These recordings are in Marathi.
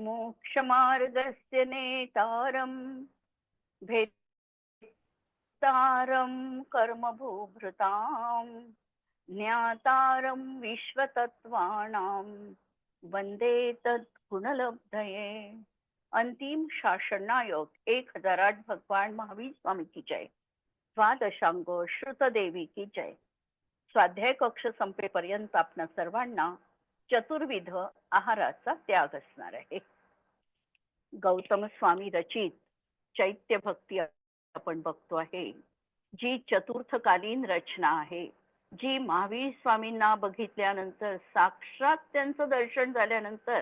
मोक्षमार्गस्य नेतारं भेत्तारं कर्मभूभृतां ज्ञातारं विश्वतत्त्वानां वंदे तद्गुणलब्धये। अंतिम शासन नायक 1008 भगवान महावीर स्वामी की जय। द्वादशांग श्रुतदेवी की जय। स्वाध्याय कक्ष संपेपर्यंत आपणा सर्वांना चतुर्विध आहाराचा त्याग असणार आहे। गौतम स्वामी रचित चैत्य भक्ती आपण बघतो आहे, जी चतुर्थकालीन रचना आहे, जी महावीर स्वामींना बघितल्यानंतर साक्षात त्यांचं दर्शन झाल्यानंतर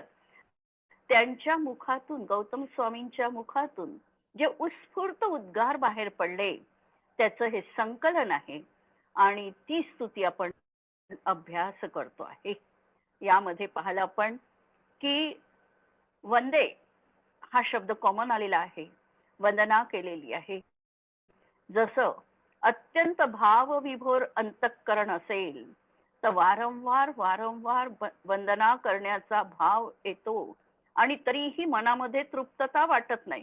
त्यांच्या मुखातून, गौतम स्वामींच्या मुखातून जे उत्स्फूर्त उद्गार बाहेर पडले त्याचं हे संकलन आहे आणि ती स्तुती आपण अभ्यास करतो आहे। यामध्ये पाहिलं आपण की वंदे हा शब्द कॉमन आलेला आहे, वंदना केलेली आहे। जसं अत्यंत भावविभोर अंतःकरण असेल तर वारंवार वारंवार वंदना करण्याचा भाव येतो आणि तरीही मनामध्ये तृप्तता वाटत नाही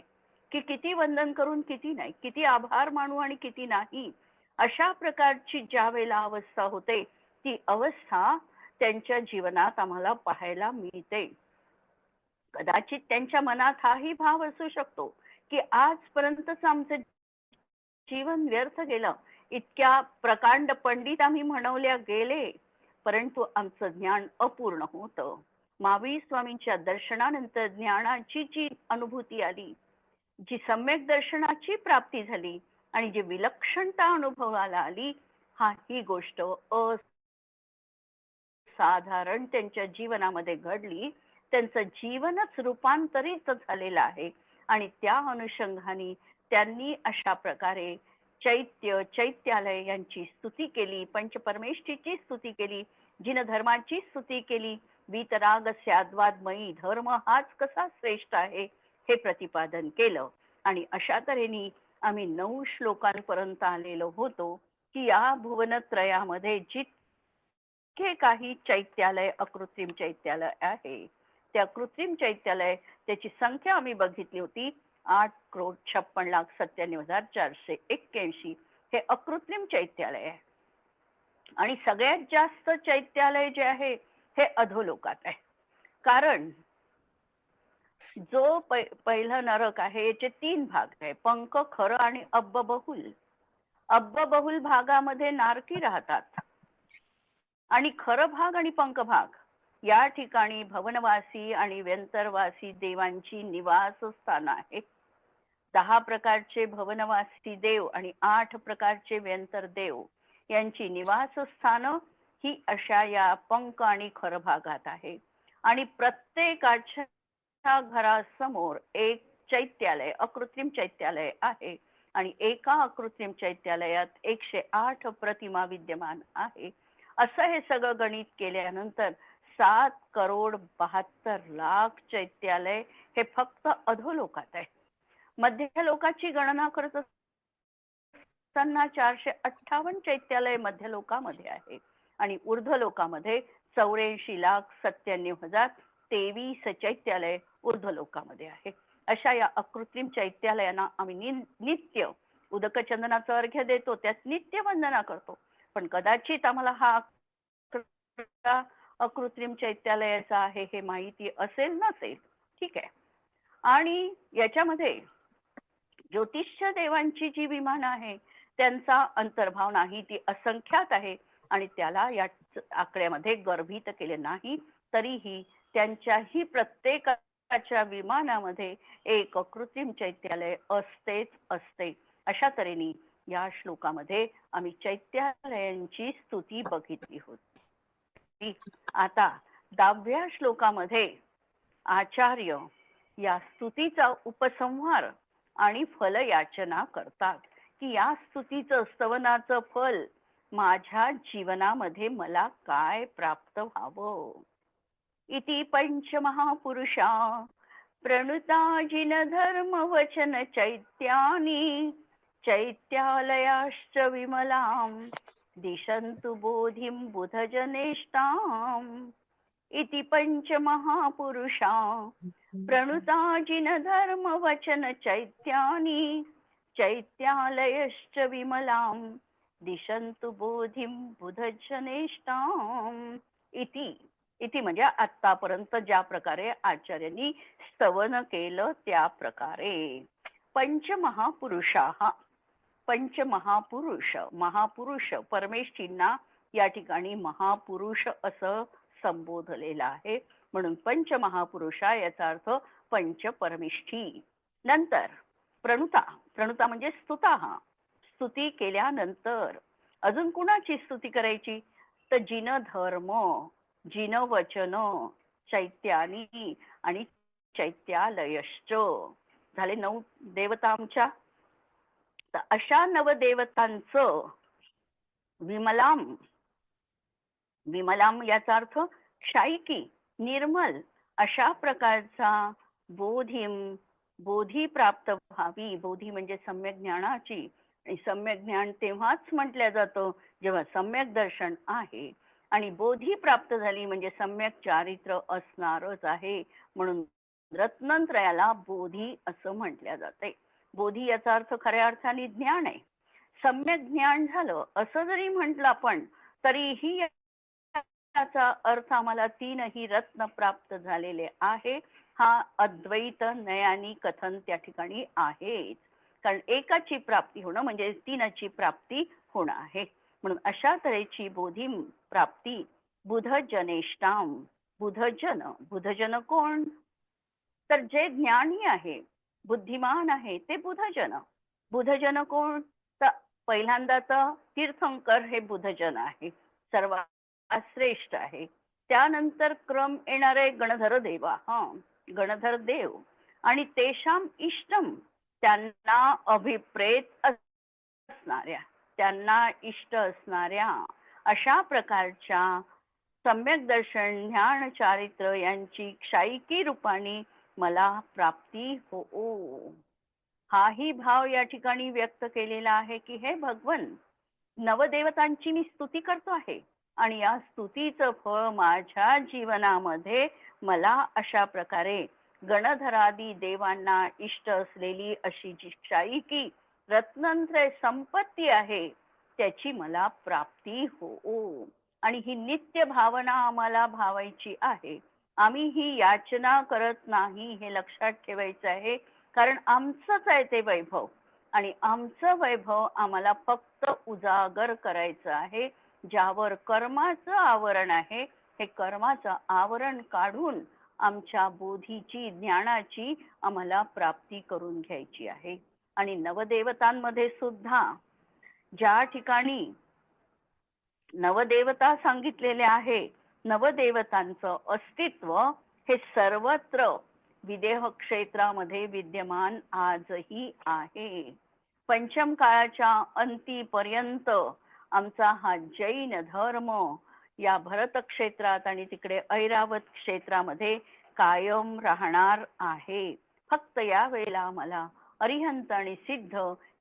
की किती वंदन करून किती नाही, किती आभार मानू आणि किती नाही। अशा प्रकारची ज्या वेळेला अवस्था होते ती अवस्था त्यांच्या जीवनात आम्हाला पाहायला मिळते। कदाचित त्यांच्या मनात हाही भाव असू शकतो की आजपर्यंतच आमचं जीवन व्यर्थ गेलं, इतक्या प्रकांड पंडित आम्ही म्हणवल्या गेले, परंतु आमचं ज्ञान अपूर्ण होतं। महावीर स्वामींच्या दर्शनानंतर ज्ञानाची जी अनुभूती आली, जी सम्यक दर्शनाची प्राप्ती झाली आणि जी विलक्षणता अनुभवाला आली, ही गोष्ट असाधारण त्यांच्या जीवनामध्ये घडली। त्यांचं जीवनच रूपांतरित झालेलं आहे आणि त्या अनुषंगाने त्यांनी अशा प्रकारे चैत्यालय यांची स्तुती केली, पंचपरमेष्ठीची स्तुती केली, जिन धर्माची स्तुती केली। वीतराग स्याद्वादमयी धर्म हाच कसा श्रेष्ठ आहे हे प्रतिपादन केलं आणि अशा तऱ्हेने आम्ही 9 श्लोकांपर्यंत आलेलो होतो की या भुवनत्रयामध्ये जितके काही चैत्यालय, अकृत्रिम चैत्यालय आहे, त्या कृत्रिम चैत्यालय त्याची संख्या आम्ही बघितली होती 8,56,97,481 हे अकृत्रिम चैत्यालय आहे। आणि सगळ्यात जास्त चैत्यालय जे आहे हे अधोलोकात आहे, कारण जो पहिला नरक आहे याचे 3 भाग आहे, पंक, खर आणि अब्बबहुल। अब्बबहुल भागामध्ये नारकी राहतात आणि खर भाग आणि पंक भाग या ठिकाणी भवनवासी आणि व्यंतरवासी देवांची निवासस्थान आहे। 10 प्रकारचे भवनवासी देव आणि 8 प्रकारचे व्यंतर देव यांची निवासस्थान ही अशा या पंक आणि खर भागात आहे आणि प्रत्येकाच्या घरासमोर एक चैत्यालय, अकृत्रिम चैत्यालय आहे आणि एका अकृत्रिम चैत्यालयात 108 प्रतिमा विद्यमान आहे। असं हे सगळं गणित केल्यानंतर 7,72,00,000 चैत्यालय हे फक्त अधोलोकात आहे। मध्य लोकाची गणना करत असताना 458 चैत्यालय मध्य लोकामध्ये आहे आणि ऊर्ध्व लोकामध्ये 84,97,023 चैत्यालय ऊर्ध्व लोकामध्ये आहे। अशा या अकृत्रिम चैत्यालयांना आम्ही नित्य उदक चंदनाचं अर्घ्य देतो, त्यात नित्य वंदना करतो, पण कदाचित आम्हाला हा अकृत्रिम चैत्यालयाचा आहे हे माहिती असेल नसेल, ठीक आहे। आणि याच्यामध्ये ज्योतिष्य देवांची जी विमानं आहे त्यांचा अंतर्भाव नाही, ती असंख्यात आहे आणि त्याला या आकड्यामध्ये गर्भित केले नाही, तरीही त्यांच्याही प्रत्येकाच्या विमानामध्ये एक कृत्रिम चैत्यालय असतेच असते। अशा तऱ्हेने या श्लोकामध्ये आम्ही चैत्यालयांची स्तुती बघितली होती। आता 10व्या श्लोकामध्ये आचार्य या स्तुतीचा उपसंहार आणि फल याचना करतात की या स्तुतीचं, स्तवनाचं फल माझ्या जीवनामध्ये मला काय प्राप्त व्हावं। इति पंचमहापुरुषा प्रणुता जिन धर्म वचन चैत्यानि चैत्यालयाश्च विमलां दिशन्तु बोधिं बुधजनेष्टाम्। इति पंचमहापुरुषा प्रणुता जिन धर्म वचन चैत्यानि चैत्यालयश्च विमलां दिशन्तु बोधिं बुधजनेष्टाम् इति. इति म्हणजे आतापर्यंत ज्या प्रकारे आचार्यांनी स्तवन केलं त्या प्रकारे. पंचमहापुरुषाः, पंचमहापुरुष, महापुरुष परमेष्ठींना या ठिकाणी महापुरुष असं संबोधलेलं आहे. म्हणून पंचमहापुरुषा याचा अर्थ पंचपरमेष्ठी. नंतर प्रणुता, प्रणुता म्हणजे स्तुताः, स्तुती केल्यानंतर अजून कुणाची स्तुती करायची? तर जिन धर्म, जिन वचन, चैत्यानी आणि चैत्यालयश्च. झाले 9 देवता आमच्या. तर अशा नवदेवतांचं विमलाम, विमलाम याचा अर्थ क्षायिकी, निर्मल अशा प्रकारचा बोधिम, बोधी प्राप्त व्हावी. बोधी म्हणजे सम्यक ज्ञानाची, आणि सम्यक ज्ञान तेव्हाच म्हटलं जातं जेव्हा सम्यक दर्शन आहे, आणि बोधी प्राप्त झाली म्हणजे सम्यक चारित्र्य असणारच आहे. म्हणून रत्नत्रयाला बोधी असं म्हटलं जाते. बोधी याचा अर्थ खऱ्या अर्थाने ज्ञान आहे. सम्यक ज्ञान झालं असं जरी म्हटलं आपण तरीही याचा अर्थ आम्हाला 3ही रत्न प्राप्त झालेले आहे. हा अद्वैत नयानी कथन त्या ठिकाणी आहे. कारण एकाची प्राप्ती होणं म्हणजे 3ची प्राप्ती होणं आहे. म्हणून अशा तऱ्हेची बोधी प्राप्ती बुधजनेष्टाम. बुधजन, बुधजन कोण? तर जे ज्ञानी आहे, बुद्धिमान आहे ते बुधजन. बुधजन कोण? तर पहिल्यांदा तर तीर्थंकर हे बुधजन आहे, सर्वात श्रेष्ठ आहे. त्यानंतर क्रम येणारे गणधर देवा, गणधर देव, आणि तेषाम इष्टम, त्यांना अभिप्रेत असणाऱ्या, त्यांना इष्ट असणाऱ्या अशा प्रकारच्या सम्यक दर्शन, ज्ञान, चारित्र्य यांची क्षायिकी रूपाने मला प्राप्ती हो. हाही भाव या ठिकाणी व्यक्त केलेला आहे की हे भगवन, नवदेवतांची मी स्तुती करतो आहे आणि या स्तुतीचं फळ माझ्या जीवनामध्ये मला अशा प्रकारे गणधरादी देवांना इष्ट असलेली अशी जी क्षायिकी रत्नत्रय संपत्ती आहे त्याची मला प्राप्ती हो. आणि ही नित्य भावना आम्हाला भावायची आहे. आम्ही ही याचना करत नाही हे लक्षात ठेवायचं आहे. कारण आमचंच आहे ते वैभव, आणि आमचं वैभव आम्हाला फक्त उजागर करायचं आहे. ज्यावर कर्माचं आवरण आहे हे कर्माचं आवरण काढून आमच्या बोधीची, ज्ञानाची आम्हाला प्राप्ती करून घ्यायची आहे. आणि नवदेवतांमध्ये सुद्धा ज्या ठिकाणी नवदेवता सांगितलेले आहे, नवदेवतांचं अस्तित्व हे सर्वत्र विदेह क्षेत्रामध्ये विद्यमान आजही आहे. पंचम काळाच्या अंतीपर्यंत आमचा हा जैन धर्म या भरत क्षेत्रात आणि तिकडे ऐरावत क्षेत्रामध्ये कायम राहणार आहे. फक्त या वेळेला आम्हाला अरिहंत आणि सिद्ध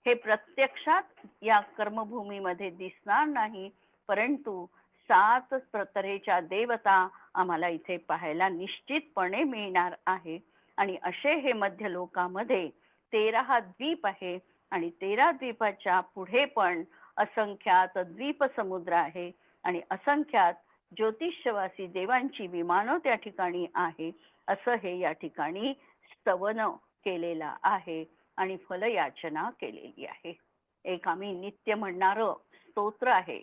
हे प्रत्यक्षात या कर्मभूमीमध्ये दिसणार नाही, परंतु 7 तऱ्हेच्या देवता आम्हाला इथे पाहायला निश्चितपणे मिळणार आहे. आणि असे हे मध्य लोकामध्ये 13 द्वीप आहे, आणि 13 द्वीपाच्या पुढे पण असंख्यात द्वीप समुद्र आहे, आणि असंख्यात ज्योतिषवासी देवांची विमानं त्या ठिकाणी आहे. असं हे या ठिकाणी स्तवन केलेलं आहे आणि फलयाचना केलेली आहे. एक आम्ही नित्य म्हणणारं स्तोत्र आहे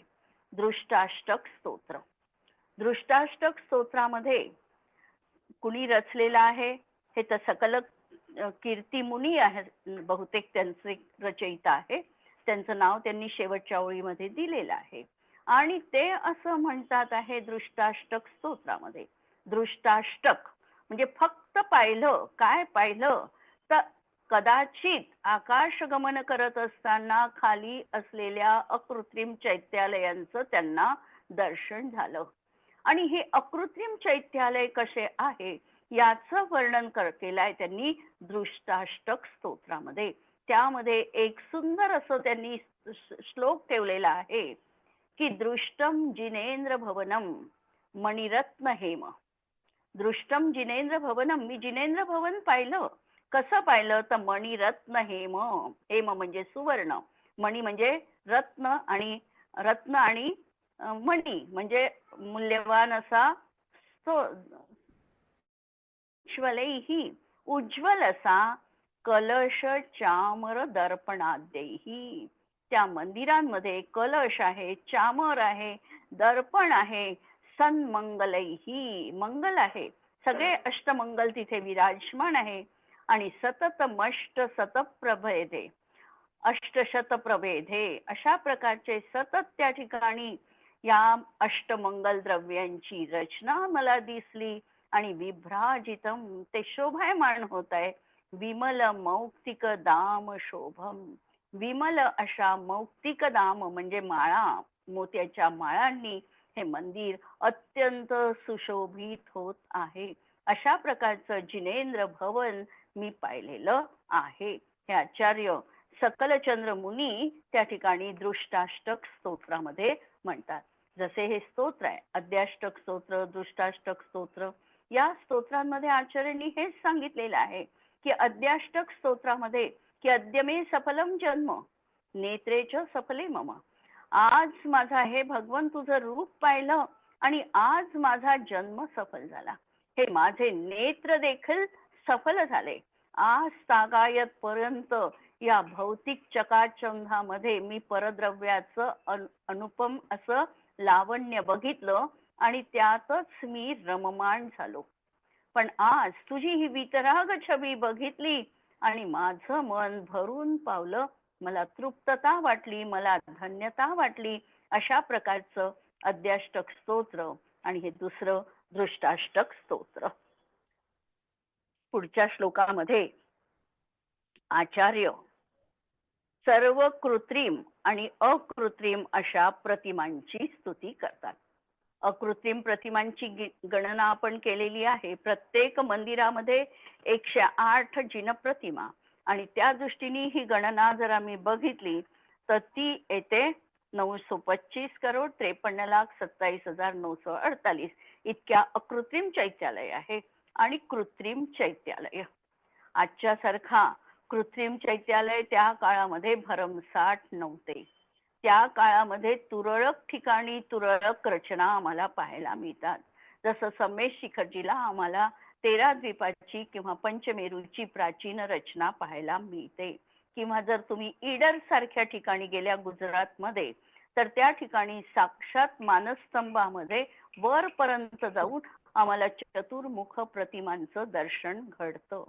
दृष्टाष्टक स्तोत्र. दृष्टाष्टक स्तोत्रामध्ये कुणी रचलेलं आहे हे तर सकल कीर्ती मुनी आहे, बहुतेक त्यांचे रचयिता आहे. त्यांचं नाव त्यांनी शेवटच्या ओळीमध्ये दिलेलं आहे. आणि ते असं म्हणतात आहे दृष्टाष्टक स्तोत्रामध्ये, दृष्टाष्टक म्हणजे फक्त पाहिलं. काय पाहिलं? तर कदाचित आकाश गमन करत असताना खाली असलेल्या अकृत्रिम चैत्यालयांचं त्यांना दर्शन झालं. आणि हे अकृत्रिम चैत्यालय कसे आहे याचं वर्णन केलंय त्यांनी दृष्टाष्टक स्तोत्रामध्ये. त्यामध्ये एक सुंदर असं त्यांनी श्लोक ठेवलेला आहे की दृष्टम जिनेंद्र भवनम मणिरत्न हेम. दृष्टम जिनेंद्र भवनम, मी जिनेंद्र भवन पाहिलं. कसं पाहिलं तर मणिरत्न हेम, हेम म्हणजे सुवर्ण, मणी म्हणजे रत्न, आणि रत्न आणि मणी म्हणजे मूल्यवान असा उज्ज्वलैहि, उज्ज्वल असा कलश चामर दर्पणाद्यैहि. त्या मंदिरांमध्ये कलश आहे, चामर आहे, दर्पण आहे, सन्मंगलैहि, मंगल आहे, सगळे अष्टमंगल तिथे विराजमान आहे. आणि सतत मष्ट सतप्रभेदे, अष्टशत प्रभेदे, अशा प्रकारचे सतत त्या ठिकाणी या अष्टमंगल द्रव्यांची रचना मला दिसली. आणि विभ्राजितम, ते शोभायमान होत आहे. विमल मौक्तिक दाम शोभम, विमल अशा मौक्तिक दाम म्हणजे माळा, मोत्याच्या माळांनी हे मंदिर अत्यंत सुशोभित होत आहे. अशा प्रकारचं जिनेंद्र भवन मी पाहिलेलं आहे. हे आचार्य सकलचंद्र मुनी त्या ठिकाणी दृष्टाष्टक स्तोत्रामध्ये म्हणतात. जसे हे स्तोत्र आहे, अद्याष्टक स्तोत्र, दृष्टाष्टक स्तोत्र, या स्तोत्रांमध्ये आचार्यांनी हेच सांगितलेलं आहे की अद्याष्टक स्तोत्रामध्ये की अद्य मे सफलम जन्म नेत्रेच सफले मम, आज माझा हे भगवन तुझं रूप पाहिलं आणि आज माझा जन्म सफल झाला, हे माझे नेत्र देखील सफल झाले. आज तागायत पर्यंत या भौतिक चकाचंदामध्ये मी परद्रव्याचं अनुपम असं लावण्य बघितलं आणि त्यातच मी रममाण झालो. पण आज तुझी ही वितराग छबी बघितली आणि माझं मन भरून पावलं, मला तृप्तता वाटली, मला धन्यता वाटली. अशा प्रकारचं अद्याष्टक स्तोत्र. आणि हे दुसरं दृष्टाष्टक स्तोत्र. पुढच्या श्लोकामध्ये आचार्य सर्व कृत्रिम आणि अकृत्रिम अशा प्रतिमांची स्तुती करतात. अकृत्रिम प्रतिमांची गणना आपण केलेली आहे. प्रत्येक मंदिरामध्ये 108 जिन प्रतिमा, आणि त्या दृष्टीने ही गणना जर आम्ही बघितली तर ती येते 925 करोड 53,27,948 इतक्या अकृत्रिम चैत्यालय आहे आणि कृत्रिम चैत्यालय. आजच्या सारखा कृत्रिम चैत्यालय त्या काळामध्ये भरमसाठ नव्हते. त्या काळामध्ये तुरळक ठिकाणी तुरळक रचना आम्हाला पाहायला मिळतात. जसं समेश शिखरजीला आम्हाला 13 द्वीपाची किंवा पंचमेरूची प्राचीन रचना पाहायला मिळते. किंवा जर तुम्ही ईडर सारख्या ठिकाणी गेल्या गुजरातमध्ये तर त्या ठिकाणी साक्षात मानस्तंभामध्ये वरपर्यंत जाऊन आम्हाला चतुर्मुख प्रतिमांचं दर्शन घडतं.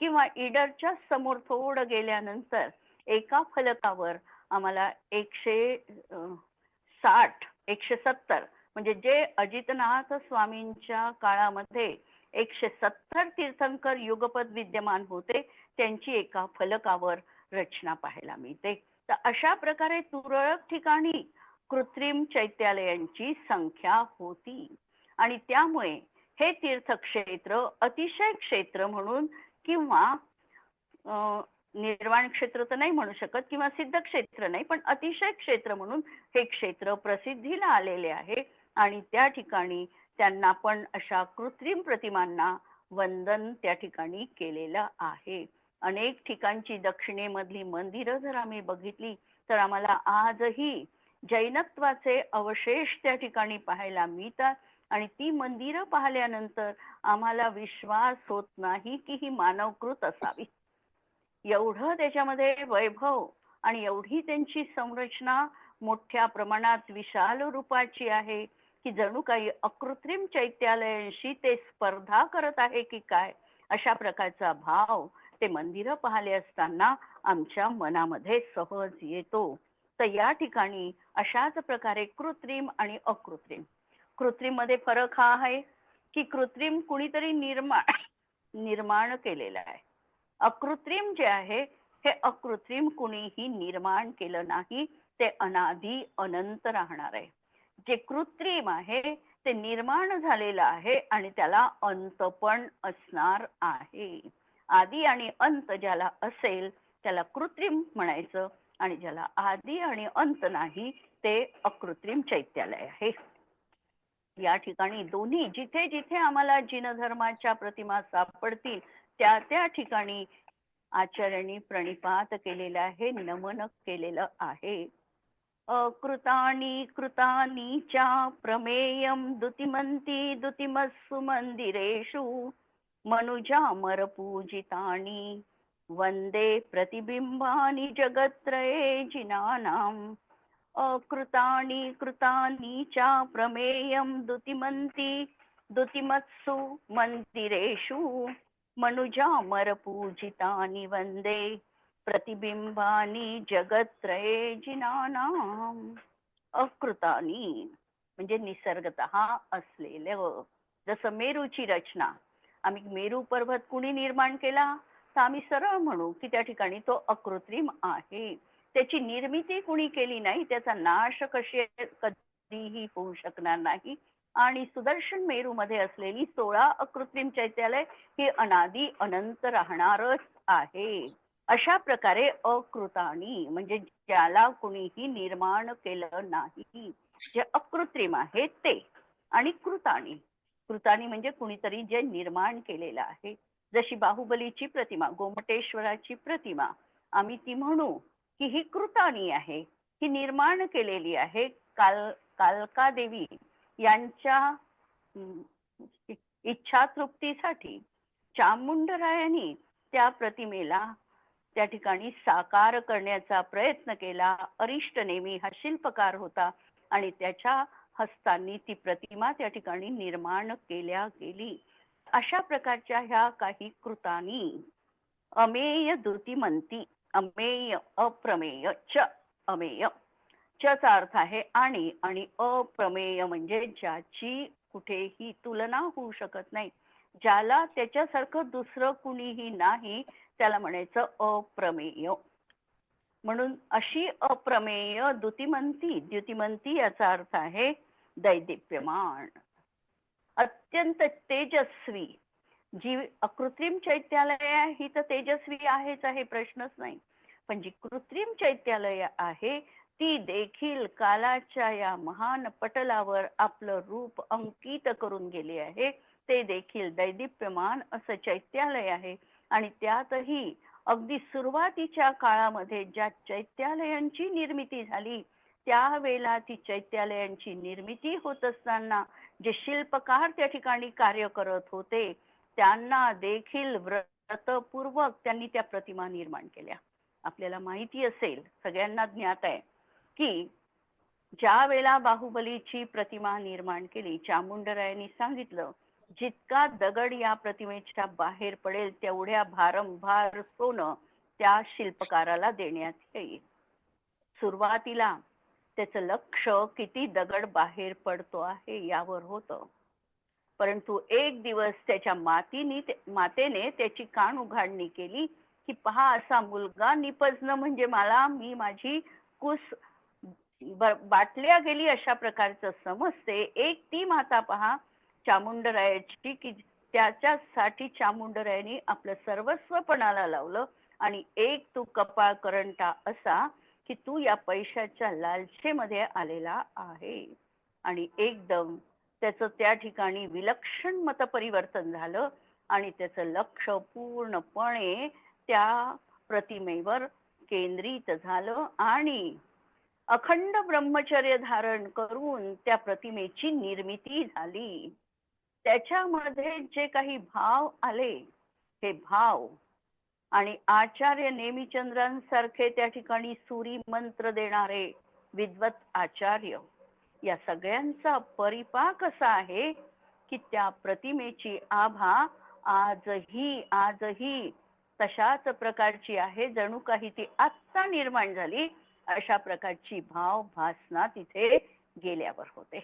किंवा ईडरच्या समोर थोडं गेल्यानंतर एका फलकावर आम्हाला 160 170 म्हणजे जे अजितनाथ स्वामींच्या काळामध्ये 170 तीर्थंकर युगपद विद्यमान होते त्यांची एका फलकावर रचना पाहायला मिळते. तर अशा प्रकारे तुरळक ठिकाणी कृत्रिम चैत्यालयांची संख्या होती. आणि त्यामुळे हे तीर्थक्षेत्र अतिशय क्षेत्र म्हणून किंवा निर्वाण क्षेत्र तर नाही म्हणू शकत किंवा सिद्ध क्षेत्र नाही, पण अतिशय क्षेत्र म्हणून हे क्षेत्र प्रसिद्धीला आलेले आहे. आणि त्या ठिकाणी त्यांना पण अशा कृत्रिम प्रतिमांना वंदन त्या ठिकाणी केलेलं आहे. अनेक ठिकाणची दक्षिणेमधली मंदिरं जर आम्ही बघितली तर आम्हाला आजही जैनत्वाचे अवशेष त्या ठिकाणी पाहायला मिळतात. आणि ती मंदिरं पाहिल्यानंतर आम्हाला विश्वास होत नाही की ही मानवकृत असावी. एवढं त्याच्यामध्ये वैभव आणि एवढी त्यांची संरचना मोठ्या प्रमाणात विशाल रूपाची आहे की जणू काही अकृत्रिम चैत्यालयांशी ते स्पर्धा करत आहे की काय, अशा प्रकारचा भाव ते मंदिरं पाहिले असताना आमच्या मनामध्ये सहज येतो. तर या ठिकाणी अशाच प्रकारे कृत्रिम आणि अकृत्रिम, कृत्रिम मध्ये फरक हा आहे की कृत्रिम कुणीतरी निर्माण केलेलं आहे. अकृत्रिम जे आहे हे अकृत्रिम कुणीही निर्माण केलं नाही, ते अनादी अनंत राहणार आहे. जे कृत्रिम आहे ते निर्माण झालेलं आहे आणि त्याला अंत पण असणार आहे. आदी आणि अंत ज्याला असेल त्याला कृत्रिम म्हणायचं आणि ज्याला आदी आणि अंत नाही ते अकृत्रिम चैत्यालय आहे. या ठिकाणी दोन्ही जिथे जिथे आम्हाला जिनधर्माच्या प्रतिमा सापडतील त्या त्या ठिकाणी आचार्यांनी प्रणिपात केलेलं आहे, नमन केलेलं आहे. अकृतानि कृतानि च प्रमेयं दुतिमन्ति दुतिमस्सु मंदिरेषु मनुजामरपूजितानि वंदे प्रतिबिंबानि जगत्त्रये जिनानाम्. अकृतानि कृतानि च प्रमेयं दुतिमन्ति दुतिमत्सु मंदिरेषु मनुजामरपूजितानि वंदे प्रतिबिंबानी जगत्त्रये जिनानाम. अकृतानी म्हणजे निसर्गतः असलेलं, जसं मेरूची रचना. आम्ही मेरू पर्वत कुणी निर्माण केला तर आम्ही सरळ म्हणू की त्या ठिकाणी तो अकृत्रिम आहे. त्याची निर्मिती कुणी केली नाही, त्याचा नाश कधीही होऊ शकणार नाही. आणि सुदर्शन मेरू मध्ये असलेली 16 अकृत्रिम चैत्यालय ही अनादी अनंत राहणारच आहे. अशा प्रकारे अकृतानी म्हणजे ज्याला कुणीही निर्माण केलं नाही, जे अकृत्रिम आहे ते. आणि कृतानी, कृतानी म्हणजे कुणीतरी जे निर्माण केलेलं आहे. जशी बाहुबलीची प्रतिमा, गोमटेश्वराची प्रतिमा, आम्ही ती म्हणू की ही कृतानी आहे, ही निर्माण केलेली आहे. कालका देवी यांच्या इच्छा तृप्तीसाठी चामुंडरायांनी त्या प्रतिमेला त्या ठिकाणी साकार करण्याचा प्रयत्न केला. अरिष्ट नेमी हा शिल्पकार होता आणि त्याच्या हस्तांनी ती प्रतिमा त्या ठिकाणी निर्माण केल्या गेली. अशा प्रकारच्या ह्या काही कृतानी. अमेय दुतिमंती, अमेय अप्रमेय, च अमेय, चा अर्थ आहे आणि, आणि अप्रमेय म्हणजे ज्याची कुठेही तुलना होऊ शकत नाही, ज्याला त्याच्यासारखं दुसरं कुणीही नाही, त्याला म्हणायचं अप्रमेय. म्हणून अशी अप्रमेय द्युतिमंती, द्युतिमंती याचा अर्थ आहे दैदिप्यमान, अत्यंत तेजस्वी. जी अकृत्रिम चैत्यालय आहे ही तर तेजस्वी आहेच आहे, प्रश्नच नाही. पण जी कृत्रिम चैत्यालय आहे ती देखील कालाच्या या महान पटलावर आपलं रूप अंकित करून गेली आहे. ते देखील दैदिप्यमान असं चैत्यालय आहे. आणि त्यातही अगदी सुरुवातीच्या काळामध्ये ज्या चैत्यालयांची निर्मिती झाली, त्यावेळेला ती चैत्यालयांची निर्मिती होत असताना जे शिल्पकार त्या ठिकाणी कार्य करत होते, त्यांना देखील व्रतपूर्वक त्यांनी त्या प्रतिमा निर्माण केल्या. आपल्याला माहिती असेल, सगळ्यांना ज्ञात आहे की ज्या वेळेला बाहुबलीची प्रतिमा निर्माण केली, चामुंडरायांनी सांगितलं जितका दगड या प्रतिमेच्या बाहेर पडेल तेवढ्या भारंभार सोनं त्या शिल्पकाराला देण्यात येईल. सुरुवातीला त्याचं लक्ष किती दगड बाहेर पडतो आहे यावर होतं, परंतु एक दिवस त्याच्या मातेने त्याची कान उघाडणी केली की पहा, असा मुलगा निपजणं म्हणजे मी माझी कुस बाटल्या गेली अशा प्रकारचं समजते. एक ती माता पहा चामुंडरायाची की त्याच्यासाठी चामुंडरायांनी आपलं सर्वस्व पणाला लावलं. आणि एक तू कपाळ करंटा असा की तू या पैशाच्या लालसेमध्ये आलेला आहे. आणि एकदम त्याचं त्या ठिकाणी विलक्षण मतपरिवर्तन झालं आणि त्याचं लक्ष पूर्णपणे त्या प्रतिमेवर केंद्रित झालं आणि अखंड ब्रह्मचर्य धारण करून त्या प्रतिमेची निर्मिती झाली. त्याच्यामध्ये जे काही भाव आले, हे भाव आणि आचार्य नेमिचंद्रांसारखे त्या ठिकाणी सूरी मंत्र देणारे विद्वत आचार्य, या सगळ्यांचा परिपाक असा आहे की त्या प्रतिमेची आभा आजही तशाच प्रकारची आहे, जणू काही ती आत्ता निर्माण झाली अशा प्रकारची भाव भासना तिथे गेल्यावर होते.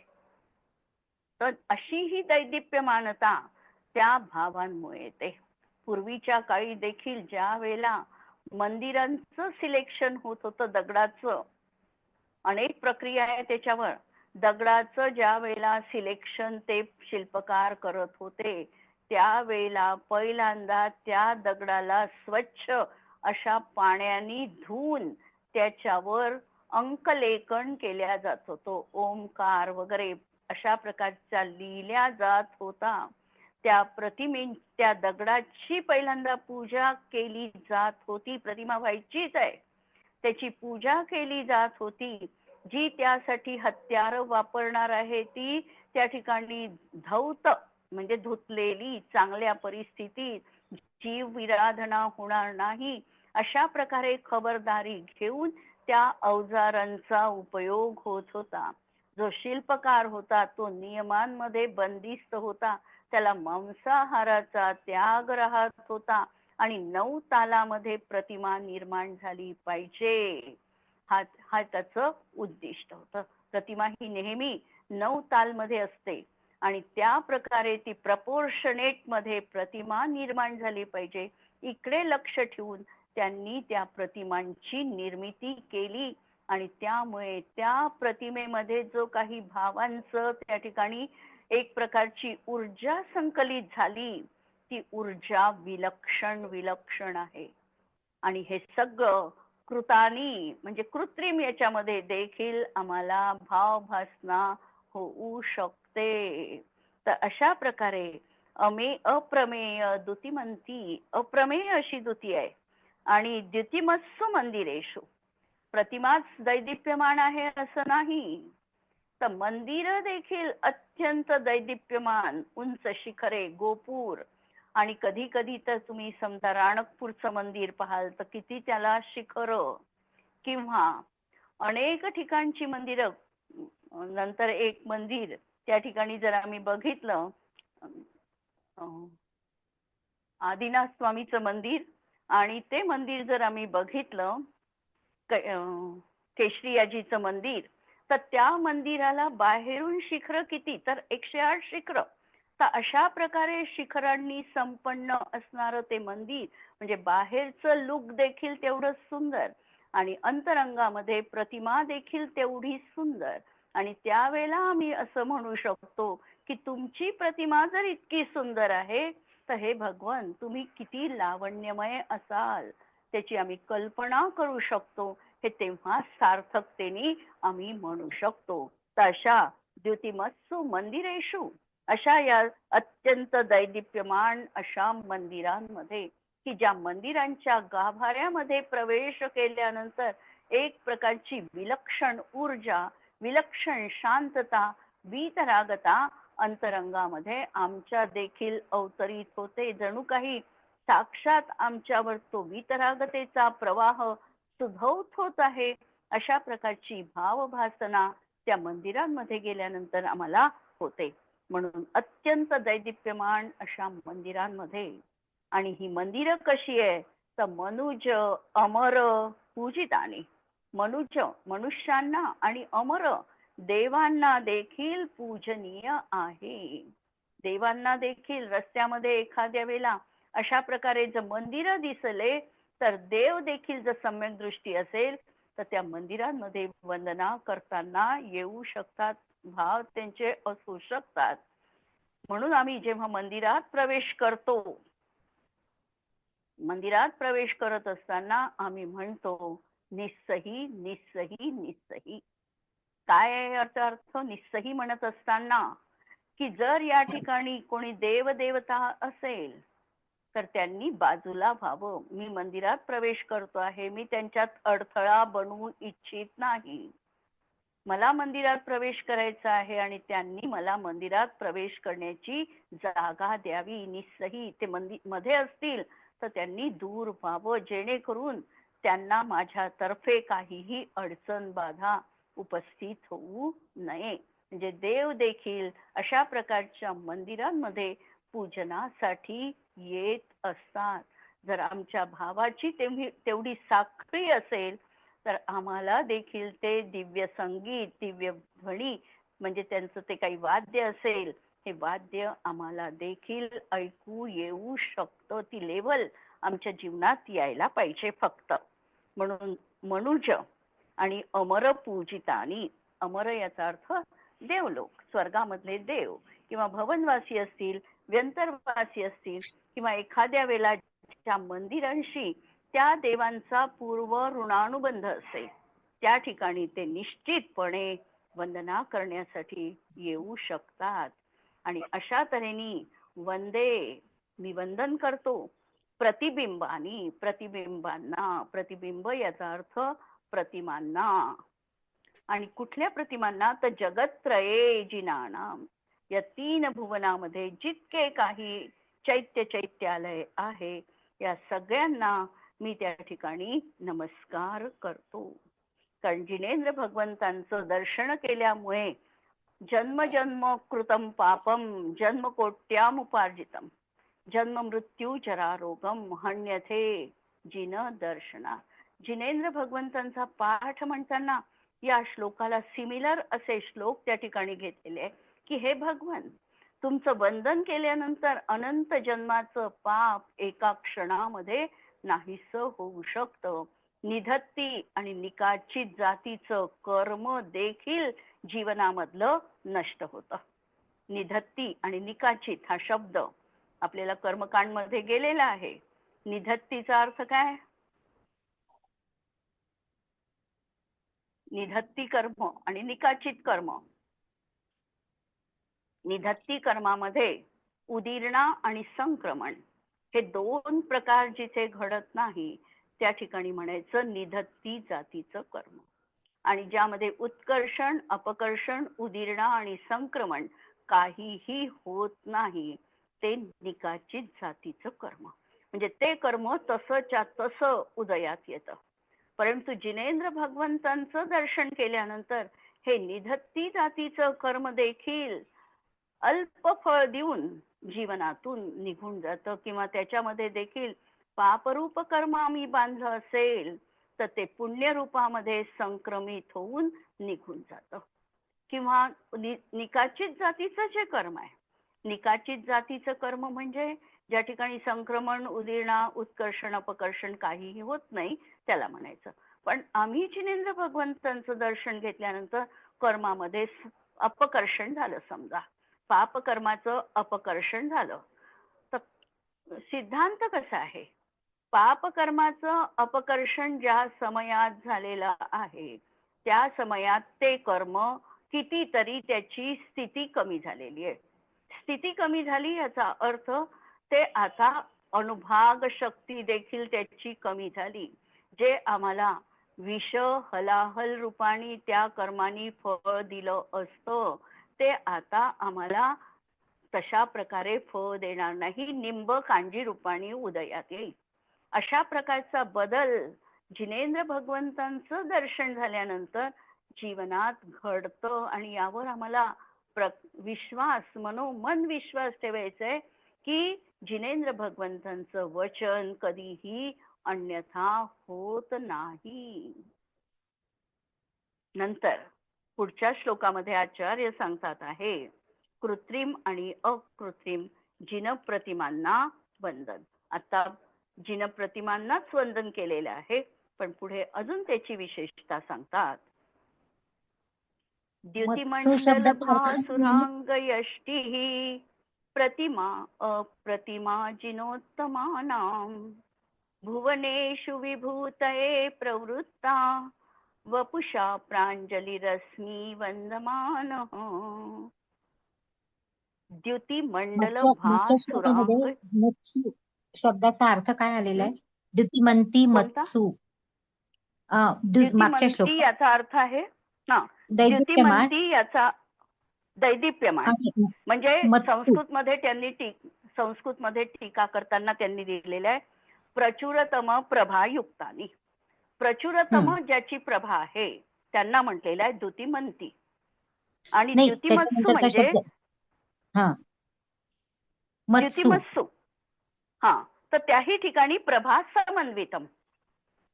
तर अशी ही दैदिप्यमानता त्या भावांमुळे येते. पूर्वीच्या काळी देखील ज्या वेळेला मंदिरांचं सिलेक्शन होत होतं, दगडाचं अनेक प्रक्रिया आहे त्याच्यावर, दगडाचं ज्या वेळेला सिलेक्शन ते शिल्पकार करत होते, त्यावेळेला पहिल्यांदा त्या दगडाला स्वच्छ अशा पाण्याने धुवून त्याच्यावर अंकलेखन केल्या जात होतो. ओमकार वगैरे अशा प्रकारच्या लिहिल्या जात होता. त्या त्या दगडाची पहिल्यांदा पूजा केली जात होती. प्रतिमा व्हायचीच आहे, त्याची पूजा केली जात होती. जी त्यासाठी हत्यार वापरणार आहे ती त्या ठिकाणी धौत म्हणजे धुतलेली, चांगल्या परिस्थितीत, जीव विराधना होणार नाही अशा प्रकारे खबरदारी घेऊन त्या अवजारांचा उपयोग होत होता. जो शिल्पकार होता तो नियमांमध्ये बंदिस्त होता. त्याला मांसाहाराचा त्याग राहत होता आणि 9 तालामध्ये प्रतिमा निर्माण झाली पाहिजे, हा त्याचं उद्दिष्ट होतं. प्रतिमा ही नेहमी 9 तालमध्ये असते आणि त्या प्रकारे ती प्रपोर्शनेट मध्ये प्रतिमा निर्माण झाली पाहिजे, इकडे लक्ष ठेवून त्यांनी त्या प्रतिमांची निर्मिती केली. आणि त्यामुळे त्या प्रतिमेमध्ये जो काही भावांचं त्या ठिकाणी एक प्रकारची ऊर्जा संकलित झाली, ती ऊर्जा विलक्षण आहे. आणि हे सगळं कृतानी म्हणजे कृत्रिम याच्यामध्ये देखील आम्हाला भावभासना होऊ शकते. तर अशा प्रकारे अप्रमेय द्युतिमंती, अप्रमेय अशी द्युती आहे. आणि द्युतिमत्सु मंदिरेषु, प्रतिमाच दैदिप्यमान आहे असं नाही, तर मंदिर देखील अत्यंत दैदिप्यमान, उंच शिखरे, गोपूर. आणि कधी कधी तर तुम्ही समजा राणकपूरचं मंदिर पाहाल तर किती त्याला शिखर, किंवा अनेक ठिकाणची मंदिरं. नंतर एक मंदिर त्या ठिकाणी जर आम्ही बघितलं, आदिनाथ स्वामीचं मंदिर, आणि ते मंदिर जर आम्ही बघितलं केशरियाजीचं मंदिर, तर त्या मंदिराला बाहेरून शिखर किती, तर 108 शिखर. तर अशा प्रकारे शिखरांनी संपन्न असणारं ते मंदिर म्हणजे बाहेरचं लुक देखील तेवढं सुंदर आणि अंतरंगामध्ये प्रतिमा देखील तेवढी सुंदर. आणि त्यावेळेला आम्ही असं म्हणू शकतो की तुमची प्रतिमा जर इतकी सुंदर आहे तर हे भगवान तुम्ही किती लावण्यमय असाल त्याची आम्ही कल्पना करू शकतो. हे तेव्हा सार्थकतेने आम्ही म्हणू शकतो. तशा द्युतिमत्सु मंदिरेषु, अशा या अत्यंत दैदिप्यमान अशा मंदिरांमध्ये, की ज्या मंदिरांच्या गाभाऱ्यामध्ये प्रवेश केल्यानंतर एक प्रकारची विलक्षण ऊर्जा, विलक्षण शांतता, वीतरागता अंतरंगामध्ये आमच्या देखील अवतरित होते. जणू काही साक्षात आमच्यावर तो वीतरागतेचा प्रवाह सुभवत होत आहे, अशा प्रकारची भावभासना त्या मंदिरांमध्ये गेल्यानंतर आम्हाला होते. म्हणून अत्यंत दैदिप्यमान अशा मंदिरांमध्ये. आणि ही मंदिरं कशी आहे तर मनुज अमर पूजितानी, मनुष्यांना आणि अमर देवांना देखील पूजनीय आहे. देवांना देखील रस्त्यामध्ये एखाद्या वेळेला अशा प्रकारे जर मंदिर दिसले तर देव देखील जर सम्यक दृष्टी असेल तर त्या मंदिरांमध्ये वंदना करताना येऊ शकतात, भाव त्यांचे असू शकतात. म्हणून आम्ही जेव्हा मंदिरात प्रवेश करत असताना आम्ही म्हणतो निस्सही निस्सही निस्सही. काय अर्थ निस्सही म्हणत असताना, की जर या ठिकाणी कोणी देवदेवता असेल तर त्यांनी बाजूला व्हावं. मी मंदिरात प्रवेश करतो आहे, मी त्यांच्यात अडथळा बनवू इच्छित नाही. मला मंदिरात प्रवेश करायचा आहे आणि त्यांनी मला मंदिरात प्रवेश करण्याची जागा द्यावी. निस्सही ते मध्ये असतील तर त्यांनी दूर व्हावं, जेणेकरून त्यांना माझ्यातर्फे काहीही अडचण बाधा उपस्थित होऊ नये. म्हणजे देव देखील अशा प्रकारच्या मंदिरांमध्ये पूजनासाठी येत असतात. जर आमच्या भावाची तेवढी साखळी असेल तर आम्हाला देखील ते दिव्य संगीत, दिव्य ध्वनी म्हणजे त्यांचं ते काही वाद्य असेल, हे वाद्य आम्हाला देखील ऐकू येऊ शकतं. ती लेवल आमच्या जीवनात यायला पाहिजे फक्त. म्हणून मनुज आणि अमर पूजितानी, अमर याचा अर्थ देवलोक, स्वर्गामधले देव, किंवा भवनवासी असतील, व्यंतरवासी असतील, किंवा एखाद्या वेळेला ज्या मंदिरांशी त्या देवांचा पूर्व ऋणानुबंध असेल त्या ठिकाणी ते निश्चितपणे वंदना करण्यासाठी येऊ शकतात. आणि अशा तऱ्हेने वंदे, मी वंदन करतो प्रतिबिंबांनी, प्रतिबिंबांना. प्रतिबिंब याचा अर्थ प्रतिमांना. आणि कुठल्या प्रतिमांना? तर जगत्त्रये जिनानाम, या 3 भुवनामध्ये जितके काही चैत्यालय आहे या सगळ्यांना मी त्या ठिकाणी नमस्कार करतो. कारण जिनेंद्र भगवंतांचं दर्शन केल्यामुळे जन्म कृतम पापम जन्मकोट्यामुपार्जितम जन्म मृत्यू जरा रोगम हण्यथे जिन दर्शना. जिनेंद्र भगवंतांचा पाठ म्हणताना या श्लोकाला सिमिलर असे श्लोक त्या ठिकाणी घेतलेले आहे की हे भगवान, तुमचं वंदन केल्यानंतर अनंत जन्माचं पाप एका क्षणामध्ये नाहीसं होऊ शकतं. निधत्ती आणि निकाचित जातीचं कर्म देखील जीवनामधलं नष्ट होतं. निधत्ती आणि निकाचित हा शब्द आपल्याला कर्मकांडमध्ये गेलेला आहे. निधत्तीचा अर्थ काय? निधत्ती कर्म आणि निकाचित कर्म. निधत्ती कर्मामध्ये उदीरणा आणि संक्रमण हे 2 प्रकार जिथे घडत नाही त्या ठिकाणी म्हणायचं निधत्ती जातीचं कर्म. आणि ज्यामध्ये उत्कर्षण, अपकर्षण, उदीरणा आणि संक्रमण काहीही होत नाही ते निकाचित जातीचं कर्म. म्हणजे ते कर्म तसंच्या तसं उदयात येतं. परंतु जिनेंद्र भगवंतांचं दर्शन केल्यानंतर हे निधत्ती जातीचं कर्म देखील अल्प फळ देऊन जीवनातून निघून जातं. किंवा त्याच्यामध्ये देखील पापरूप कर्म आम्ही बांधलं असेल तर ते पुण्य रूपामध्ये संक्रमित होऊन निघून जातं. किंवा निकाचित जातीचं जे कर्म आहे, निकाचित जातीचं कर्म म्हणजे ज्या ठिकाणी संक्रमण, उदीरणा, उत्कर्षण, अपकर्षण काहीही होत नाही त्याला म्हणायचं. पण आम्ही जिनेंद्र भगवंतांचं दर्शन घेतल्यानंतर कर्मामध्ये अपकर्षण झालं, समजा पाप कर्माचं अपकर्षण झालं, तर सिद्धांत कसा आहे? पाप कर्माचं अपकर्षण ज्या समयात झालेलं आहे त्या समयात ते कर्म कितीतरी त्याची स्थिती कमी झालेली आहे. स्थिती कमी झाली याचा अर्थ ते आता अनुभाग शक्ती देखील त्याची कमी झाली. जे आम्हाला विष हलाहल रूपाने त्या कर्मानी फळ दिलं असतं ते आता आम्हाला तशा प्रकारे फळ देणार नाही, निंब कांजी रूपाने उदयात येईल. अशा प्रकारचा बदल जिनेंद्र भगवंतांचं दर्शन झाल्यानंतर जीवनात घडतं. आणि यावर आम्हाला विश्वास, मनोमन विश्वास ठेवायचा आहे की जिनेंद्र भगवंतांचं वचन कधीही अन्यथा होत नाही. नंतर पुढच्या श्लोकामध्ये आचार्य सांगतात आहे कृत्रिम आणि अकृत्रिम जिन प्रतिमांना वंदन. आता जिन प्रतिमांनाच वंदन केलेले आहे, पण पुढे अजून त्याची विशेषता सांगतात. द्युतिमंडल भासुरांग यष्टी प्रतिमा अप्रतिमा जिनोत्तमानां भुवनेषु विभूतये प्रवृत्ता वपुषा प्रांजलिरश्मी वंदमानः. द्युतिमंडल भासुरांग शब्दाचा अर्थ काय आलेला आहे? द्युतिमंती मत्सु. द्युतिमंती याचा अर्थ आहे द्युतिमंती याचा दैदिप्यमान. म्हणजे संस्कृत मध्ये टीका करताना त्यांनी दिलेलं आहे प्रचुरतम प्रभायुक्तानी. प्रचुरतम ज्याची प्रभा आहे त्यांना म्हटलेलं आहे द्युतिमंती. आणि द्युतिमत्सु म्हणजे द्युतिमत्सु तर त्याही ठिकाणी प्रभा समन्वितम,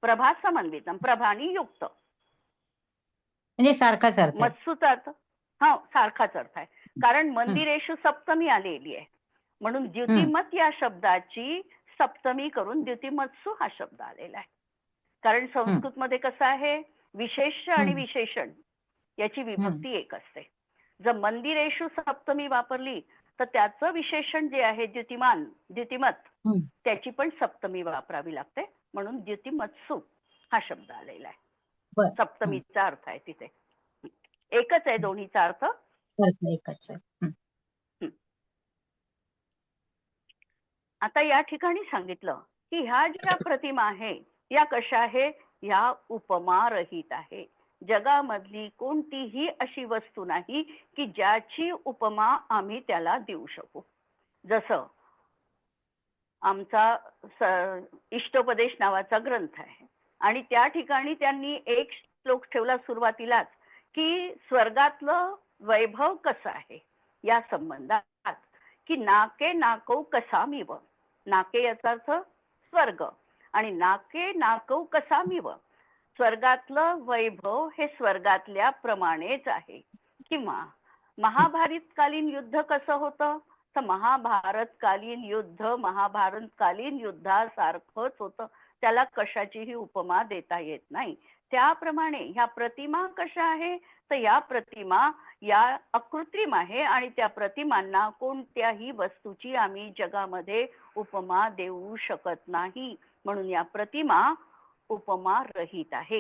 प्रभा समन्वितम, प्रभानी युक्त, म्हणजे सारखाच अर्थ. मत्सूचा अर्थ सारखाच अर्थ आहे. कारण मंदिरेषु सप्तमी आलेली आहे म्हणून द्युतिमत या शब्दाची सप्तमी करून द्युतिमत्सु हा शब्द आलेला आहे. कारण संस्कृत मध्ये कसं आहे विशेष आणि विशेषण याची विभक्ती एक असते. जर मंदिरेषु सप्तमी वापरली तर त्याचं विशेषण जे आहे द्युतिमान, द्युतिमत, त्याची पण सप्तमी वापरावी लागते म्हणून द्युतिमत्सु हा शब्द आलेला आहे. सप्तमीचा अर्थ आहे तिथे. एकच आहे दोन्हीचा अर्थ. अर्थ एकच आहे. हं. आता या ठिकाणी सांगितलं की ह्या ज्या प्रतिमा आहे या कशा आहे, या उपमा रहित आहे. जगामधली कोणतीही अशी वस्तू नाही की ज्याची उपमा आम्ही त्याला देऊ शकू. जसं आमचा इष्टोपदेश नावाचा ग्रंथ आहे आणि त्या ठिकाणी त्यांनी एक श्लोक ठेवला सुरुवातीलाच की स्वर्गातलं वैभव कसं आहे या संबंधात, की नाके नाकौ कसामिव. नाके याचा अर्थ स्वर्ग आणि नाके नाकौ कसामिव. स्वर्गातलं वैभव हे स्वर्गातल्या प्रमाणेच आहे. किंवा महाभारतकालीन युद्ध कसं होतं, तर महाभारतकालीन युद्धासारखंच होतं. त्याला कशाचीही उपमा देता येत नाही. त्याप्रमाणे ह्या प्रतिमा कशा आहे, तर या प्रतिमा या अकृत्रिम आहे आणि त्या प्रतिमांना कोणत्याही वस्तूची आम्ही जगामध्ये उपमा देऊ शकत नाही. म्हणून या प्रतिमा उपमा रहित आहे.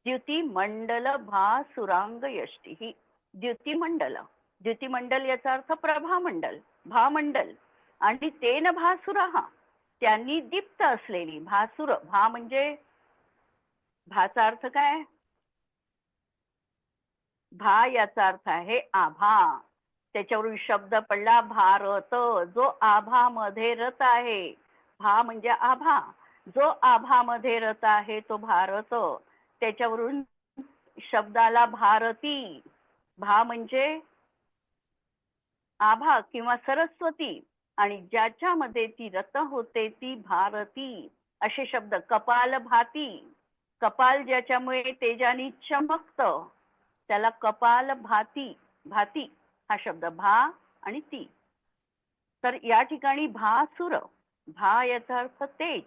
द्युतिमंडल भासुरांग यष्टी. द्युतिमंडल याचा अर्थ प्रभामंडल, भामंडल. आणि तेन भासुरहा, त्यांनी दीप्त असलेली. भासुर, भा म्हणजे भाचा अर्थ काय, भा याचा अर्थ आहे आभा. त्याच्यावरून शब्द पडला भारत, जो आभामध्ये रत आहे. भा म्हणजे आभा, जो आभामध्ये रत आहे तो भारत. त्याच्यावरून शब्दाला भारती. भा म्हणजे आभा किंवा सरस्वती आणि ज्याच्यामध्ये ती रत होते ती भारती. असे शब्द. कपाल भाती, कपाल ज्याच्यामुळे तेजानी चमकत त्याला कपाल भाती. भाती हा शब्द भा आणि ती. तर या ठिकाणी भासुर, भा याचा अर्थ तेज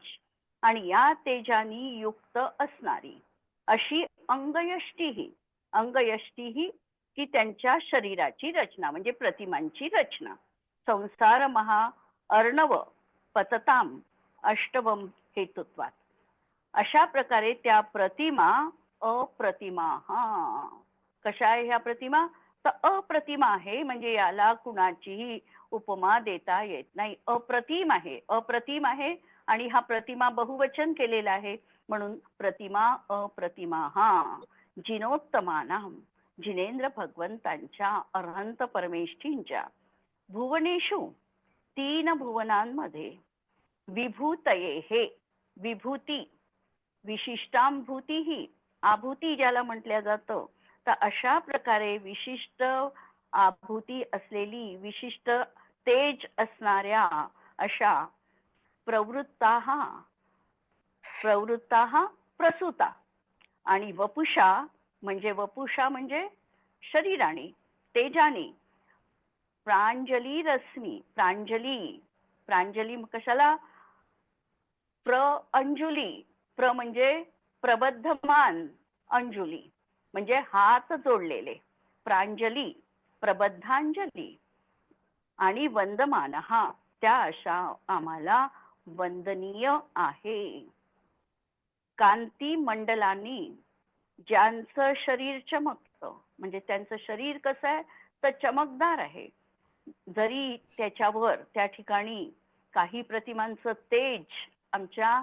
आणि या तेजानी युक्त असणारी अशी अंगयष्टी. अंगयष्टी की त्यांच्या शरीराची रचना म्हणजे प्रतिमांची रचना. संसार महा अर्णव पतताम अष्टवम हेतुत्वात. अशा प्रकारे त्या प्रतिमा अप्रतिमा. कशा आहे ह्या प्रतिमा, तर अप्रतिमा आहे म्हणजे याला कुणाचीही उपमा देता येत नाही. अप्रतिम आहे, अप्रतिम आहे आणि हा प्रतिमा बहुवचन केलेला आहे म्हणून प्रतिमा अप्रतिमा. जिनोत्तमानाम, जिनेंद्र भगवंतांच्या अरहंत परमेष्ठींच्या भुवनेषु, तीन भुवनांमध्ये विभूतये हे, विभूती विशिष्टांभूती ही, आभूती ज्याला म्हटल्या जातं, तर अशा प्रकारे विशिष्ट आभूती असलेली, विशिष्ट तेज असणाऱ्या अशा प्रवृत्ताः प्रसूता. आणि वपुषा म्हणजे शरीराने तेजाने. प्रांजली रश्मी, प्रांजली कशाला, अंजुली. प्र म्हणजे प्रबद्धमान, अंजुली म्हणजे हात जोडलेले. प्रांजली, प्रबद्धांजली. आणि वंदमान हा, त्या अशा आम्हाला वंदनीय आहे. कांती मंडलांनी ज्यांचं शरीर चमकतं, म्हणजे त्यांचं शरीर कसं आहे तर चमकदार आहे. जरी त्याच्यावर त्या ठिकाणी काही प्रतिमांचं तेज आमच्या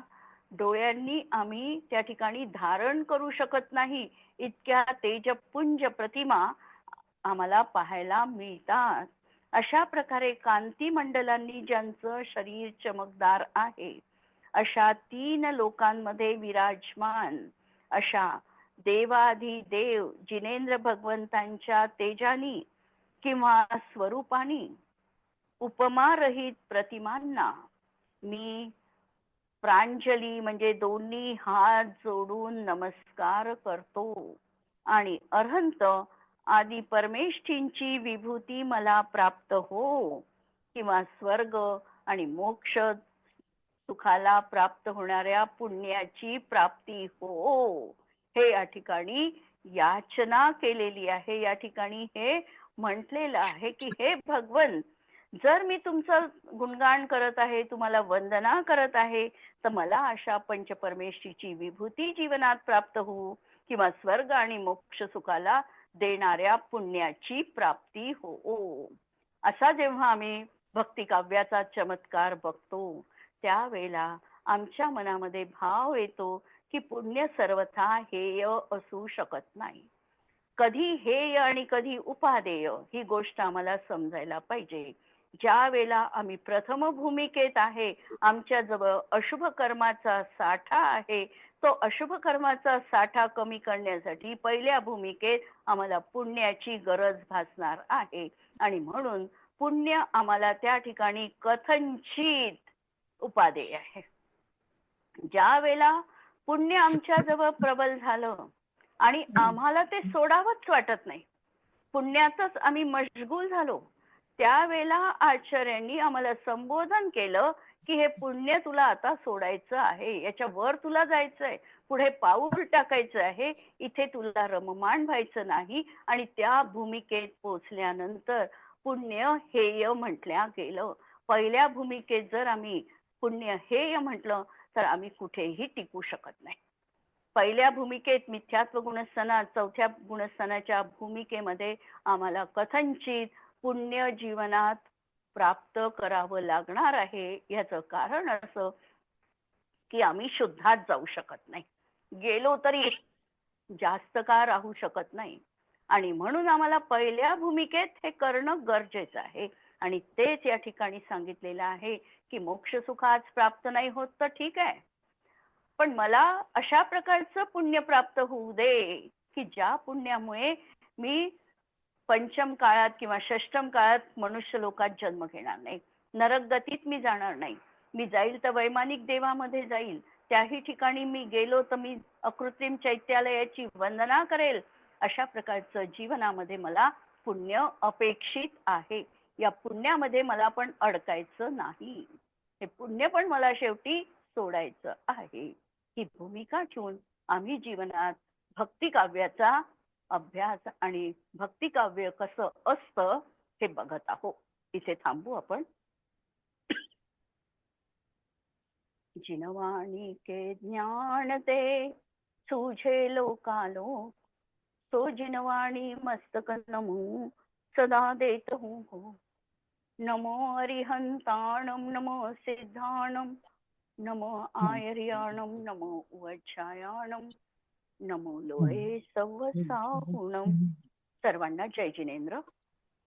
डोळ्यांनी आम्ही त्या ठिकाणी धारण करू शकत नाही, इतक्या तेजपुंज प्रतिमा आम्हाला पाहायला मिळतात. अशा प्रकारे कांती मंडलांनी ज्यांचं शरीर चमकदार आहे अशा तीन लोकांमध्ये विराजमान अशा देवाधिदेव जिनेंद्र भगवंतांच्या तेजानी किंवा स्वरूपानी उपमारहित प्रतिमांना मी प्रांजली म्हणजे दोन्ही हात जोडून नमस्कार करतो. आणि अरहंत आदी परमेष्ठींची विभूती मला प्राप्त हो, किंवा स्वर्ग आणि मोक्ष सुखाला प्राप्त होणाऱ्या पुण्याची प्राप्ती हो, हे या ठिकाणी याचना केलेली आहे. या ठिकाणी हे म्हटलेलं आहे की हे भगवन, जर मी तुमचं गुणगान करत आहे, तुम्हाला वंदना करत आहे, तर मला अशा पंचपरमेष्ठीची विभूती जीवनात प्राप्त होऊ किंवा स्वर्ग आणि मोक्ष सुखाला देणाऱ्या पुण्याची प्राप्ती हो. असा जेव्हा आम्ही भक्ती काव्याचा चमत्कार बघतो त्यावेळेला आमच्या मनामध्ये भाव येतो की पुण्य सर्वथा हेय असू शकत नाही. कधी हेय आणि कधी उपादेय ही गोष्ट आम्हाला समजायला पाहिजे. ज्या वेळेला आम्ही प्रथम भूमिकेत आहे, आमच्या जवळ अशुभ कर्माचा साठा आहे, तो अशुभ कर्माचा साठा कमी करण्यासाठी पहिल्या भूमिकेत आम्हाला पुण्याची गरज भासणार आहे आणि म्हणून पुण्य आम्हाला त्या ठिकाणी कथंचित उपादेय आहे. ज्या वेळेला पुण्य आमच्या जवळ प्रबल झालं आणि आम्हाला ते सोडावंच वाटत नाही, पुण्यातच आम्ही मशगूल झालो, त्यावेळेला आचार्यांनी आम्हाला संबोधन केलं की हे पुण्य तुला आता सोडायचं आहे, याच्या वर तुला जायचंय, पुढे पाऊल टाकायचं आहे, इथे तुला रममाण व्हायचं नाही. आणि त्या भूमिकेत पोचल्यानंतर पुण्य हेय म्हटल्या गेलं. पहिल्या भूमिकेत जर आम्ही पुण्य हेय म्हटलं तर आम्ही कुठेही टिकू शकत नाही. पहिल्या भूमिकेत मिथ्यात्व गुणस्थानात, चौथ्या गुणस्थानाच्या भूमिकेमध्ये आम्हाला कथंचित पुण्य जीवनात प्राप्त करावं लागणार आहे. याचं कारण असं की आम्ही शुद्धात जाऊ शकत नाही, गेलो तरी जास्त काळ राहू शकत नाही. आणि म्हणून आम्हाला पहिल्या भूमिकेत हे करणं गरजेचं आहे. आणि तेच या ठिकाणी सांगितलेलं आहे की मोक्ष सुख आज प्राप्त नाही होत तर ठीक आहे, पण मला अशा प्रकारचं पुण्य प्राप्त होऊ दे की ज्या पुण्यामुळे मी पंचम काळात किंवा षष्टम काळात मनुष्य लोकात जन्म घेणार नाही, नरक गतीत मी जाणार नाही, मी जाईल तर वैमानिक देवामध्ये जाईल, त्याही ठिकाणी मी गेलो तर मी अकृत्रिम चैत्यालयाची वंदना करेल. अशा प्रकारचं जीवनामध्ये मला पुण्य अपेक्षित आहे. या पुण्यामध्ये मला पण अडकायचं नाही, हे पुण्य पण मला शेवटी सोडायचं आहे. ही भूमिका ठेवून आम्ही जीवनात भक्ती काव्याचा अभ्यास आणि भक्ती काव्य कसं असतं हे बघत आहोत. इथे थांबू आपण. जिनवाणी के ज्ञान ते सूझे लोकालोक, सो जिनवाणी मस्तक नमो सदा देत हूँ हो. नमो अरिहंताणम नमो सिद्धाणम नमो आयर्याणम नमो उवच्छायाणम नमो लोये सवसाहुणम. सर्वांना जय जिनेंद्र.